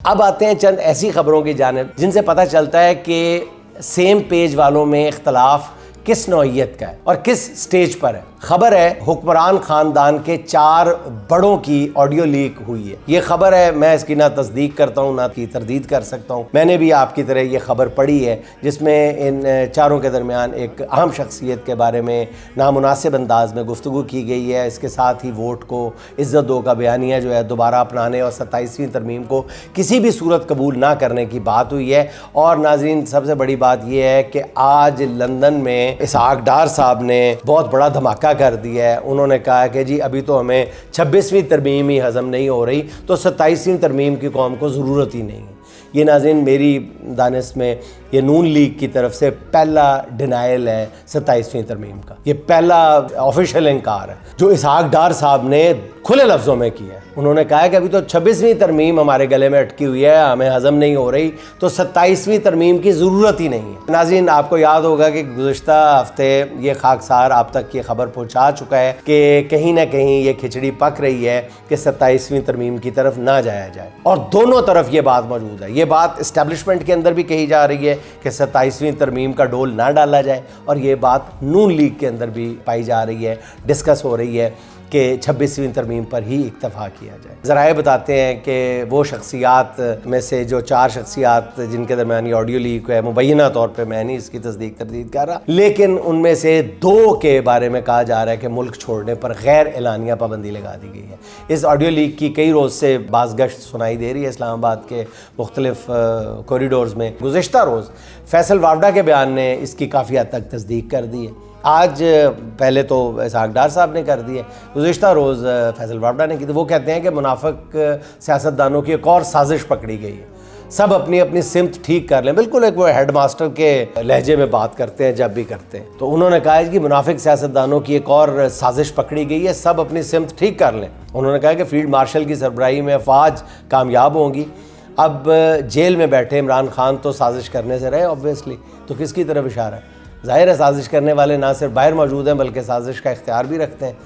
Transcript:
अब आते हैं चंद ऐसी खबरों की जानिब जिनसे पता चलता है कि सेम पेज वालों में इख्तलाफ किस नौइयत का है और किस स्टेज पर है। खबर है हुक्मरान खानदान के 4 बड़ों की ऑडियो लीक हुई है। ये खबर है, मैं इसकी ना तस्दीक करता हूँ ना की तरदीद कर सकता हूँ। मैंने भी आपकी तरह ये खबर पढ़ी है जिसमें इन चारों के दरमियान एक अहम शख्सियत के बारे में नामुनासिब अंदाज में गुफ्तगू की गई है। इसके साथ ही वोट को इज्जत दो का बयानिया जो है दोबारा अपनाने और 27वीं तरमीम को किसी भी सूरत कबूल ना करने की बात हुई है। और नाज़रीन, सबसे बड़ी बात यह है कि आज लंदन में इसहाक डार साहब ने बहुत बड़ा धमाका कर दिया है। उन्होंने कहा कि जी अभी तो हमें 26वीं तरमीम ही हज़म नहीं हो रही तो 27वीं तरमीम की कौम को ज़रूरत ही नहीं है। ये नाज़रीन मेरी दानिश में ये नून लीग की तरफ से पहला डिनाइल है 27वीं तरमीम का। ये पहला ऑफिशियल इनकार है जो इसहाक डार साहब ने खुले लफ्ज़ों में किया है। उन्होंने कहा कि अभी तो 26वीं तरमीम हमारे गले में अटकी हुई है, हमें हज़म नहीं हो रही तो 27वीं तरमीम की ज़रूरत ही नहीं है। नाज़रीन, आपको याद होगा कि गुज़िश्ता हफ्ते ये खाकसार आप तक ये खबर पहुँचा चुका है कि कहीं ना कहीं ये खिचड़ी पक रही है कि 27वीं तरमीम की तरफ ना जाया जाए। और दोनों तरफ ये बात मौजूद है। ये बात इस्टेब्लिशमेंट के अंदर भी कही जा रही है कि 27वीं तरमीम का डोल ना डाला जाए, और ये बात नून लीग के अंदर भी पाई जा रही है, डिस्कस हो रही है कि 26वीं तरमीम पर ही इक्तफा किया जाए। ज़राए बताते हैं कि वो शख्सियात में से जो 4 शख्सियात जिनके दरमियान ये ऑडियो लीक है, मुबैना तौर पे मैं नहीं इसकी तस्दीक तरदीद कर रहा, लेकिन उनमें से 2 के बारे में कहा जा रहा है कि मुल्क छोड़ने पर गैर एलानिया पाबंदी लगा दी गई है। इस ऑडियो लीक की कई रोज़ से बाज़गश्त सुनाई दे रही है इस्लामाबाद के मुख्तलिफ कॉरिडोर्स में। गुज़िश्ता रोज़ फैसल वावडा के बयान ने इसकी काफ़ी हद तक तस्दीक कर दी है। आज पहले तो इसहाक डार साहब ने कर दिए, गुज़िश्ता रोज़ फैसल वावडा ने की। तो वो कहते हैं कि मुनाफिक सियासतदानों की एक और साजिश पकड़ी गई है, सब अपनी अपनी सिमत ठीक कर लें। बिल्कुल एक वो हेड मास्टर के लहजे में बात करते हैं जब भी करते हैं। तो उन्होंने कहा है कि मुनाफिक सियासतदानों की एक और साजिश पकड़ी गई है, सब अपनी सिमत ठीक कर लें। उन्होंने कहा कि फील्ड मार्शल की सरबराही में अफवाज कामयाब होंगी। अब जेल में बैठे इमरान खान तो साजिश करने से रहे ऑब्वियसली, तो किसकी तरफ इशारा है? ज़ाहिर है साजिश करने वाले ना सिर्फ बाहर मौजूद हैं बल्कि साजिश का इख्तियार भी रखते हैं।